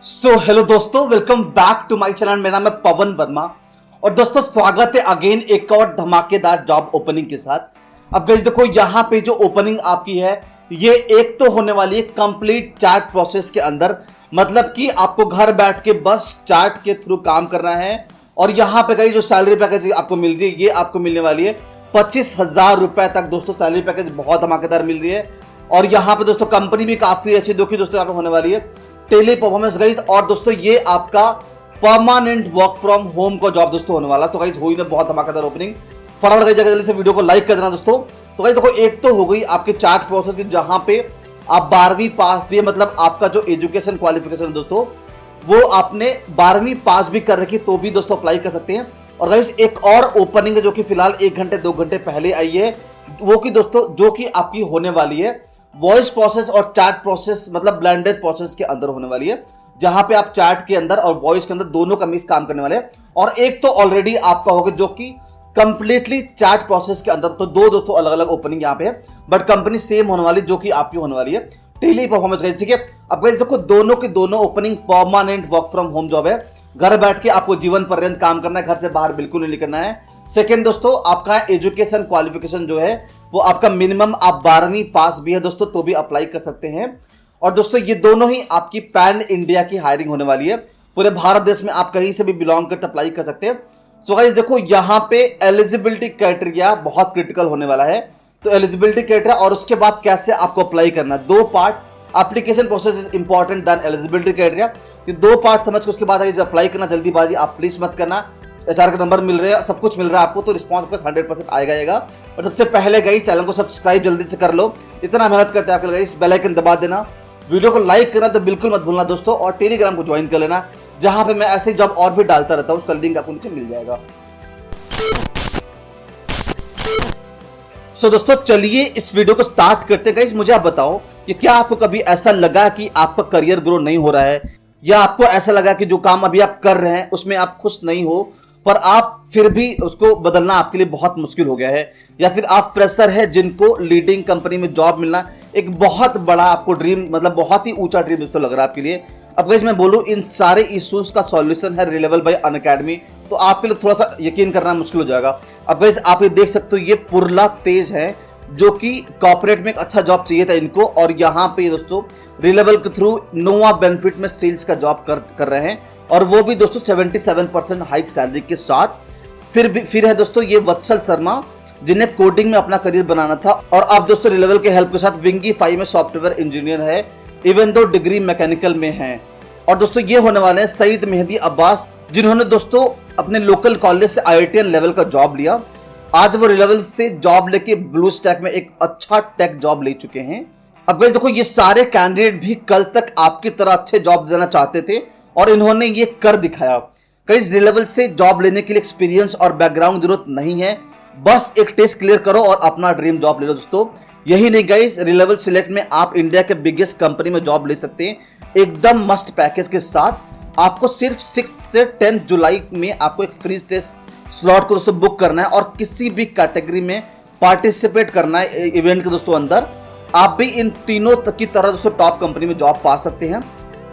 Hello दोस्तों, welcome back to my channel. मेरा नाम है पवन वर्मा और दोस्तों स्वागत है अगेन एक और धमाकेदार जॉब ओपनिंग के साथ। अब गाइस देखो, यहाँ पे जो ओपनिंग आपकी है ये एक तो होने वाली है कंप्लीट चैट प्रोसेस के अंदर, मतलब कि आपको घर बैठ के बस चैट के थ्रू काम करना है। और यहाँ पे गाइस जो सैलरी पैकेज आपको मिल रही है ये आपको मिलने वाली है 25,000 रुपए तक। दोस्तों सैलरी पैकेज बहुत धमाकेदार मिल रही है और यहाँ पे दोस्तों कंपनी भी काफी अच्छी जो कि दोस्तों यहाँ पे होने वाली है टेली परफॉर्मेंस गाइस। और दोस्तों ये आपका परमानेंट वर्क फ्रॉम होम का जॉब दोस्तों होने वाला है। तो गाइस हो ही ना बहुत धमाकेदार ओपनिंग। फटाफट गाइस जल्दी से वीडियो को लाइक कर देना दोस्तों। तो गाइस देखो, एक तो हो गई आपके चैट प्रोसेस की जहां पे आप 12वीं पास भी है, मतलब आपका जो एजुकेशन क्वालिफिकेशन है दोस्तों वो आपने 12वीं पास भी कर रखी तो भी दोस्तों अप्लाई कर सकते हैं। और गाइस एक और ओपनिंग है जो कि फिलहाल 1 घंटे 2 घंटे पहले आई है, वो कि दोस्तों जो कि आपकी होने वाली है वॉइस प्रोसेस और चैट प्रोसेस, मतलब ब्लेंडेड प्रोसेस के अंदर होने वाली है, जहां पे आप चैट के अंदर और वॉइस के अंदर दोनों का मिक्स काम करने वाले हैं। और एक तो ऑलरेडी आपका होगा जो कि कंप्लीटली चैट प्रोसेस के अंदर। तो दो दोस्तों अलग अलग ओपनिंग यहाँ पे है, बट कंपनी सेम होने वाली जो कि आपकी होने वाली है टेली परफॉर्मेंस गाइस, ठीक है। अब गाइस देखो, दोनों के दोनों opening permanent work from home job है। घर बैठ के आपको जीवन पर्यंत काम करना है, घर से बाहर बिल्कुल नहीं निकलना है। सेकंड दोस्तों, आपका एजुकेशन क्वालिफिकेशन जो है वो आपका मिनिमम आप 12वीं पास भी है दोस्तों तो भी अप्लाई कर सकते हैं। और दोस्तों ये दोनों ही आपकी पैन इंडिया की हायरिंग होने वाली है, पूरे भारत देश में आप कहीं से भी बिलोंग करते अप्लाई कर सकते हैं। सो गाइस देखो, यहाँ पे एलिजिबिलिटी क्राइटेरिया बहुत क्रिटिकल होने वाला है। तो एलिजिबिलिटी क्राइटेरिया और उसके बाद कैसे आपको अप्लाई करना है, दो part. Application process is important then eligibility criteria, ये दो पार्ट समझ के उसके बाद अप्लाई करना। जल्दीबाजी आप प्लीज मत करना। एचआर का नंबर मिल रहे हैं, सब कुछ मिल रहा है आपको, तो रिस्पॉन्स आपका 100% आएगा। और सबसे पहले गई चैनल को सब्सक्राइब जल्दी से कर लो, इतना मेहनत करते हैं आपके लिए। इस बेल आइकन दबा देना, वीडियो को लाइक करना तो बिल्कुल मत भूलना दोस्तों। और टेलीग्राम को ज्वाइन कर लेना, जहां पे मैं ऐसे जॉब और भी डालता रहता हूं, उसका लिंक आपको नीचे मिल जाएगा। सो दोस्तों चलिए इस वीडियो को स्टार्ट करते हैं। गाइस मुझे आप बताओ, ये क्या आपको कभी ऐसा लगा कि आपका करियर ग्रो नहीं हो रहा है, या आपको ऐसा लगा कि जो काम अभी आप कर रहे हैं उसमें आप खुश नहीं हो, पर आप फिर भी उसको बदलना आपके लिए बहुत मुश्किल हो गया है, या फिर आप फ्रेशर है जिनको लीडिंग कंपनी में जॉब मिलना एक बहुत बड़ा आपको ड्रीम, मतलब बहुत ही ऊंचा ड्रीम दोस्तों लग रहा है आपके लिए। अब गाइस मैं बोलूं, इन सारे इश्यूज का सॉल्यूशन है रिलेवल बाय अनअकैडमी, तो आपके लिए थोड़ा सा यकीन करना मुश्किल हो जाएगा। अब गाइस आप ये देख सकते हो, ये पुरला तेज है जो कि कॉर्पोरेट में एक अच्छा जॉब चाहिए था इनको, और यहाँ पे दोस्तों रिलेवल के थ्रू नोवा बेनिफिट में सेल्स का जॉब कर रहे हैं, और वो भी दोस्तों 77% हाइक सैलरी के साथ। फिर है दोस्तों ये वत्सल शर्मा, जिन्हें कोडिंग में अपना करियर बनाना था, और अब दोस्तों रिलेवल के हेल्प के साथ विंगीफाई में सॉफ्टवेयर इंजीनियर है, इवन दो डिग्री मैकेनिकल में है। और दोस्तों ये होने वाले हैं सईद मेहदी अब्बास, जिन्होंने दोस्तों अपने लोकल कॉलेज से IITian लेवल का जॉब लिया। आज वो रिलेवल से जॉब लेके ब्लू स्टैक में एक अच्छा टेक जॉब ले चुके हैं। अब गाइस देखो, ये सारे कैंडिडेट भी कल तक आपकी तरह अच्छे जॉब देना चाहते थे और इन्होंने ये कर दिखाया। गाइस रिलेवल से जॉब लेने के लिए एक्सपीरियंस और बैकग्राउंड जरूरत नहीं है, बस एक टेस्ट क्लियर करो और अपना ड्रीम जॉब ले लो दोस्तों। यही नहीं गाइस, रिलेवल सिलेक्ट में आप इंडिया के बिगेस्ट कंपनी में जॉब ले सकते हैं एकदम मस्त पैकेज के साथ। आपको सिर्फ 6 से 10 जुलाई में आपको एक फ्री टेस्ट स्लॉट को दोस्तों बुक करना है और किसी भी कैटेगरी में पार्टिसिपेट करना है इवेंट के दोस्तों अंदर। आप भी इन तीनों की तरह दोस्तों टॉप कंपनी में जॉब पा सकते हैं।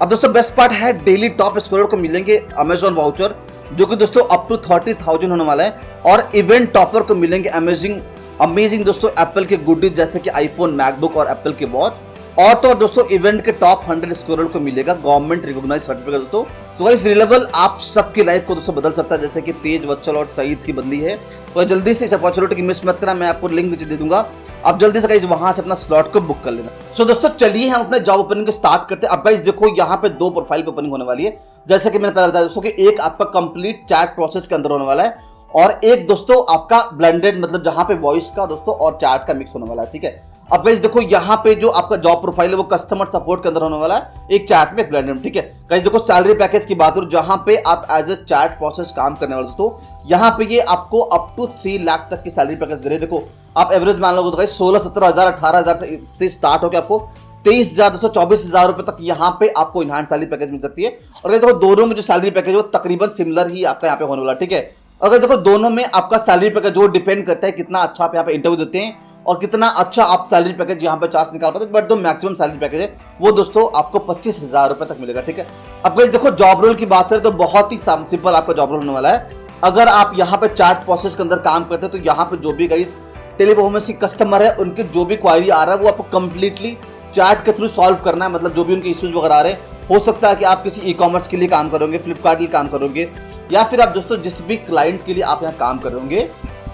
अब दोस्तों बेस्ट पार्ट है, डेली टॉप स्कोरर को मिलेंगे अमेजॉन वाउचर जो कि दोस्तों अप टू 30,000 होने वाला है, और इवेंट टॉपर को मिलेंगे अमेजिंग दोस्तों एप्पल के गुडीज जैसे कि आईफोन, मैकबुक और एप्पल के वॉच। और तो दोस्तों इवेंट के टॉप 100 स्कोरर को मिलेगा गवर्नमेंट रिकॉग्नाइज्ड सर्टिफिकेट दोस्तों। सो गाइस रिलेवल आप सबकी लाइफ को दोस्तों बदल सकता है, जैसे कि तेज, वत्सल और सईद की बदली है। तो जल्दी से इस अपॉर्चुनिटी की मिस मत करना, मैं आपको लिंक नीचे दे दूंगा, आप जल्दी से गाइस वहां से अपना स्लॉट को बुक कर लेना। सो दोस्तों चलिए हम अपने जॉब ओपनिंग को स्टार्ट करते हैं। अब गाइस देखो, यहाँ पे 2 प्रोफाइल पे ओपनिंग होने वाली है, जैसे कि मैंने पहले बताया दोस्तों कि एक आपका कंप्लीट चैट प्रोसेस के अंदर होने वाला है, और एक दोस्तों आपका ब्लेंडेड, मतलब जहां पे वॉइस का दोस्तों और चैट का मिक्स होने वाला है, ठीक है। अब गाइस देखो, यहाँ पे जो आपका जॉब प्रोफाइल है वो कस्टमर सपोर्ट के अंदर होने वाला है, एक चैट में एक ब्लेंडेड, ठीक है। गाइस देखो, सैलरी पैकेज की बात करूं, जहां पे आप एज ए चैट प्रोसेस काम करने वाले दोस्तों, यहाँ पे ये आपको अप टू 3 लाख तक की सैलरी पैकेज दे रहे हैं। देखो आप एवरेज मान लो तो गाइस 16, 17 हजार, 18 हजार से स्टार्ट होकर आपको 23,000 दोस्तों 24,000 रुपए तक यहाँ पे आपको इनहांस सैलरी पैकेज मिल सकती है। और देखो दोनों में जो सैलरी पैकेज वो तकरीबन सिमिलर ही आपका यहाँ पे होने वाला, ठीक है। अगर देखो दोनों में आपका सैलरी पैकेज जो डिपेंड करता है कितना अच्छा आप यहाँ पे इंटरव्यू देते हैं और कितना अच्छा आप सैलरी पैकेज यहाँ पे चार्ट निकाल पाते हैं। बट जो मैक्सिमम सैलरी पैकेज है वो दोस्तों आपको 25,000 रुपए तक मिलेगा, ठीक है। अब गाइस देखो जॉब रोल की बात करें तो बहुत ही सिंपल आपका जॉब रोल होने वाला है। अगर आप यहाँ पे चैट प्रोसेस के अंदर काम करते हैं तो यहाँ पे जो भी गाइस टेलीपरफॉर्मेंस की कस्टमर है उनके जो भी क्वायरी आ रहा है वो आपको कंप्लीटली चैट के थ्रू सॉल्व करना है। मतलब जो भी उनके इश्यूज वगैरह आ रहे हैं, हो सकता है कि आप किसी ई कॉमर्स के लिए काम करोगे, फ्लिपकार्ट के लिए काम करोगे, या फिर आप दोस्तों जिस भी क्लाइंट के लिए आप यहाँ काम करोगे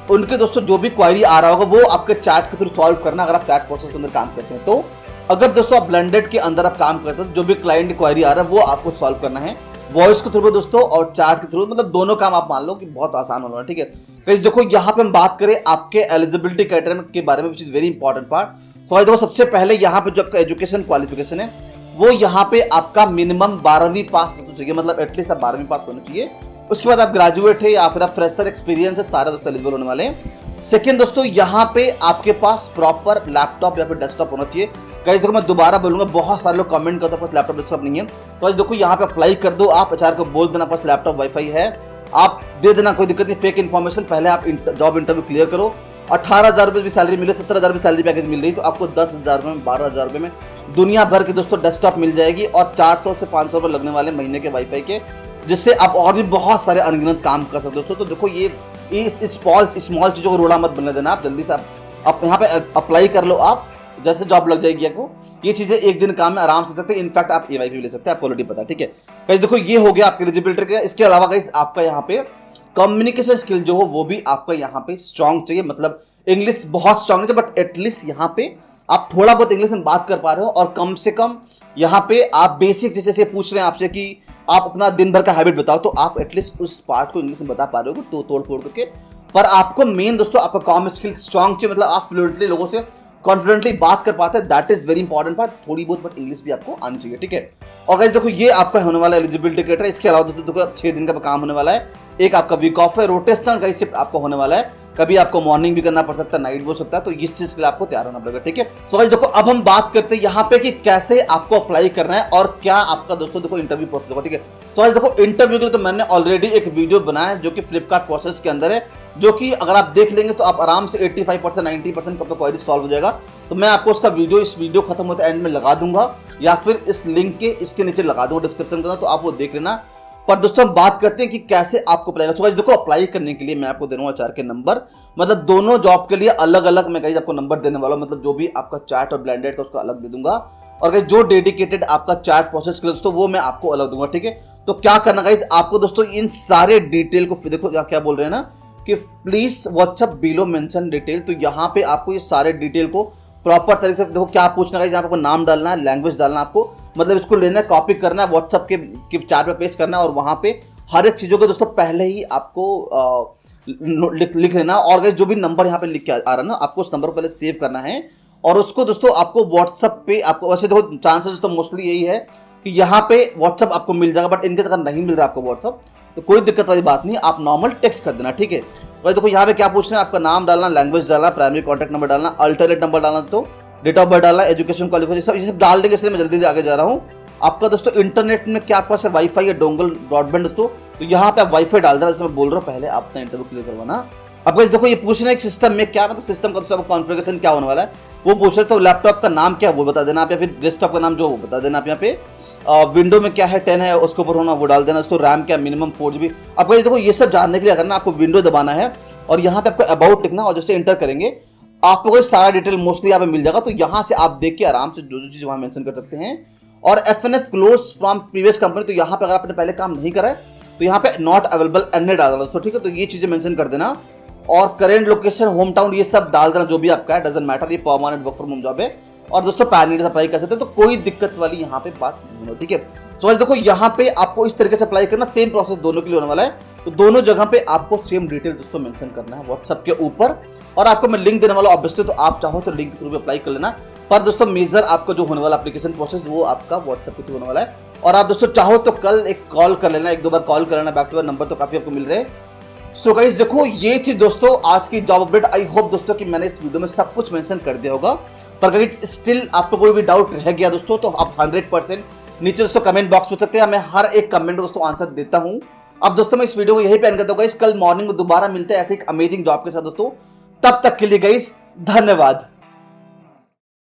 उनके दोस्तों जो भी क्वायरी आ रहा होगा वो आपके चैट के थ्रू सॉल्व करना, अगर आप चैट प्रोसेस के अंदर काम करते हैं तो। अगर दोस्तों आप ब्लेंडेड के अंदर आप काम करते हैं तो जो भी क्लाइंट क्वायरी आ रहा है वो आपको सॉल्व करना है वॉइस के थ्रू दोस्तों और चैट के थ्रू। मतलब दोनों काम आप मान लो कि बहुत आसान होना है, ठीक है। गाइस देखो यहाँ पे हम बात करें आपके एलिजिबिलिटी क्राइटेरिया के बारे में, which is very important part. तो देखो सबसे पहले यहाँ पे जो आपका एजुकेशन क्वालिफिकेशन है वो यहाँ पे आपका मिनिमम 12वीं पास होना चाहिए, मतलब एटलीस्ट आप 12वीं पास होना चाहिए। उसके बाद आप ग्रेजुएट है या फिर आप फ्रेशर एक्सपीरियंस है, सारे दोस्तों एलिजिबल होने वाले हैं। सेकंड दोस्तों यहाँ पे आपके पास प्रॉपर लैपटॉप या फिर डेस्कटॉप होना चाहिए। गाइस देखो मैं दोबारा बोलूंगा, बहुत सारे लोग कमेंट करते हैं पास लैपटॉप डेस्कटॉप नहीं है, तो देखो यहाँ पे अप्लाई कर दो। आप एचआर को बोल देना पास लैपटॉप वाईफाई है, आप दे देना, कोई दिक्कत नहीं। फेक इन्फॉर्मेशन, पहले आप जॉब इंटरव्यू क्लियर करो। 18,000 रुपये भी सैलरी मिले, 17,000 भी सैलरी पैकेज मिल रही, तो आपको 10,000 रुपये में 12,000 रुपये में दुनिया भर की दोस्तों डेस्कटॉप मिल जाएगी और 400 से 500 रुपये लगने वाले महीने के वाईफाई के, जिससे आप और भी बहुत सारे अनगिनत काम कर सकते हो दोस्तों। तो देखो ये स्मॉल चीज़ों को रोड़ा मत बनने देना, आप जल्दी से आप यहाँ पे अप्लाई कर लो। आप जैसे जॉब लग जाएगी आपको, ये चीजें एक दिन काम में आराम से सकते हैं। इनफैक्ट आप EY भी ले सकते हैं, आपको ऑलरेडी पता है, ठीक है। गाइस देखो ये हो गया आपके एलिजिबिलिटी का। इसके अलावा गाइस आपका यहाँ पे कम्युनिकेशन स्किल जो हो वो भी आपका यहाँ पे स्ट्रांग चाहिए। मतलब इंग्लिश बहुत स्ट्रांग है बट एटलीस्ट यहाँ पे आप थोड़ा बहुत इंग्लिश में बात कर पा रहे हो, और कम से कम यहाँ पे आप बेसिक जैसे पूछ रहे हैं आपसे कि आप अपना दिन भर का हैबिट बताओ, तो आप एटलीस्ट उस पार्ट को इंग्लिश में बता पा रहे हो तो तोड़ फोड़ करके। पर आपको मेन दोस्तों आपका कॉम स्किल स्ट्रांग चाहिए, मतलब आप फ्लुएंटली लोगों से कॉन्फिडेंटली बात कर पाते हैं, that is very important part. थोड़ी बहुत बट इंग्लिश भी आपको आनी चाहिए, ठीक है। और गाइस देखो ये आपका होने वाला एलिजिबिलिटी क्राइटेरिया। इसके अलावा दोस्तों देखो 6 दिन का काम होने वाला है, एक आपका वीक ऑफ है, रोटेशनल गाइस शिफ्ट आपको होने वाला है, कभी आपको मॉर्निंग भी करना पड़ सकता है, नाइट भी हो सकता है, तो इस चीज के लिए आपको तैयार होना पड़ेगा, ठीक है। तो गाइस देखो अब हम बात करते हैं यहाँ पे कि कैसे आपको अप्लाई करना है और क्या आपका दोस्तों देखो इंटरव्यू प्रोसेस होगा, ठीक है। तो गाइस देखो इंटरव्यू के लिए तो मैंने ऑलरेडी एक वीडियो बनाया है जो कि फ्लिपकार्ट प्रोसेस के अंदर है, जो कि अगर आप देख लेंगे तो आप आराम से 85% 90% का क्वेरी सॉल्व हो जाएगा। तो मैं आपको उसका वीडियो इस वीडियो खत्म होते एंड में लगा दूंगा, या फिर इस लिंक के इसके नीचे लगा दूंगा डिस्क्रिप्शन के अंदर, तो आप वो देख लेना। पर दोस्तों हम बात करते हैं कि कैसे आपको अप्लाई करना है। देखो अप्लाई करने के लिए मैं आपको दे रहा हूँ HR के नंबर, मतलब दोनों जॉब के लिए अलग अलग मैं गाइस आपको नंबर देने वाला हूँ। मतलब जो भी आपका चैट और ब्लेंडेड का उसको अलग दे दूंगा, और गाइस जो डेडिकेटेड आपका चैट प्रोसेस के लिए दोस्तों वो मैं आपको अलग दूंगा, ठीक है। तो क्या करना गाइस, आपको दोस्तों इन सारे डिटेल को देखो क्या बोल रहे हैं ना कि please WhatsApp below mention detail. तो यहाँ पे आपको ये सारे डिटेल को प्रॉपर तरीके से देखो क्या पूछना है। यहाँ पे आपको नाम डालना है, लैंग्वेज डालना है, आपको मतलब इसको लेना है, कॉपी करना है, व्हाट्सएप के चार्ट पे पेस्ट करना है, और वहाँ पे हर एक चीज़ों को दोस्तों पहले ही आपको लिख लेना। और जो भी नंबर यहाँ पे लिख के आ रहा है ना, आपको उस नंबर को पहले सेव करना है, और उसको दोस्तों आपको व्हाट्सएप पे आपको वैसे देखो चांसेस दोस्तों मोस्टली यही है कि यहाँ पे व्हाट्सएप आपको मिल जाएगा, बट इनके अगर नहीं मिल रहा आपको व्हाट्सएप तो कोई दिक्कत वाली बात नहीं, आप नॉर्मल टेक्स्ट कर देना, ठीक है। तो देखो यहाँ पे क्या पूछना है, आपका नाम डालना, लैंग्वेज डालना, प्राइमरी कॉन्टैक्ट नंबर डालना, अल्टरनेट नंबर डालना, तो डेट ऑफ बर्थ डालना, एजुकेशन क्वालिफिकेशन, सब डाल देंगे। इसलिए मैं जल्दी आगे जा रहा हूँ। आपका दोस्तों इंटरनेट में क्या आपके पास है, वाईफाई या डोंगल ब्रॉडबैंड दोस्तों, तो यहाँ पे आप वाईफाई डाल देना, जैसे मैं बोल रहा हूँ, पहले आप अपना इंटरव्यू क्लियर करवाना। अब गाइस देखो ये पूछना है एक सिस्टम में क्या, मतलब सिस्टम का दोस्तों कॉन्फ़िगरेशन क्या होने वाला है वो पूछ रहे, तो लैपटॉप का नाम क्या है वो बता देना आप, या फिर डेस्कटॉप का नाम जो वो बता देना आप। यहाँ पे विंडो में क्या है 10 है उसके ऊपर होना वो डाल देना दोस्तों, रैम क्या मिनिमम 4GB। अब गाइस देखो ये सब जानने के लिए करना, आपको विंडो दबाना है और यहाँ पे आपको अबाउट लिखना, और जैसे इंटर करेंगे आपको कोई सारा डिटेल मोस्टली यहाँ पे मिल जाएगा। तो यहाँ से आप देख के आराम से जो चीज़ वहाँ मेंशन कर सकते हैं। और FNF close from previous company, तो यहाँ पे अगर आपने पहले काम नहीं करा है तो यहाँ पे नॉट अवेलेबल एन डाल देना दोस्तों, ठीक है। तो ये चीज़ें मेंशन कर देना, और करेंट लोकेशन, होम टाउन, ये सब डाल देना जो भी आपका है, डजंट मैटर, ये permanent work from home job है। और दोस्तों पैन इंडिया से अप्लाई कर सकते हैं, तो कोई दिक्कत वाली यहाँ पे बात नहीं होती, ठीक है। तो देखो यहाँ पे आपको इस तरीके से अप्लाई करना, सेम प्रोसेस दोनों के लिए होने वाला है। तो दोनों जगह पे आपको सेम डिटेल दोस्तों मेंशन करना है व्हाट्सएप के ऊपर, और आपको मैं लिंक देने वाला हूं ऑब्वियसली, तो आप चाहो तो लिंक के थ्रू भी अप्लाई कर लेना। पर दोस्तों मेजर आपको जो होने वाला एप्लीकेशन प्रोसेस वो आपका व्हाट्सएप के थ्रू होने वाला है। और आप दोस्तों चाहो तो कल एक कॉल कर लेना, 1-2 बार कॉल कर लेना, बैक टू बैक नंबर तो काफी आपको मिल रहे हैं। सो गाइस देखो ये थी दोस्तों आज की जॉब अपडेट। आई होप दोस्तों कि मैंने इस वीडियो में सब कुछ मेंशन कर दिया होगा। पर गाइस स्टिल आपको कोई भी डाउट रह गया दोस्तों तो आप 100% नीचे दोस्तों कमेंट बॉक्स में सकते हैं, मैं हर एक कमेंट दोस्तों आंसर देता हूं। अब दोस्तों मैं इस वीडियो को यही पे एंड करता हूं गाइस, कल मॉर्निंग में दोबारा मिलते हैं ऐसे एक अमेजिंग जॉब के साथ दोस्तों। तब तक के लिए गाइस धन्यवाद।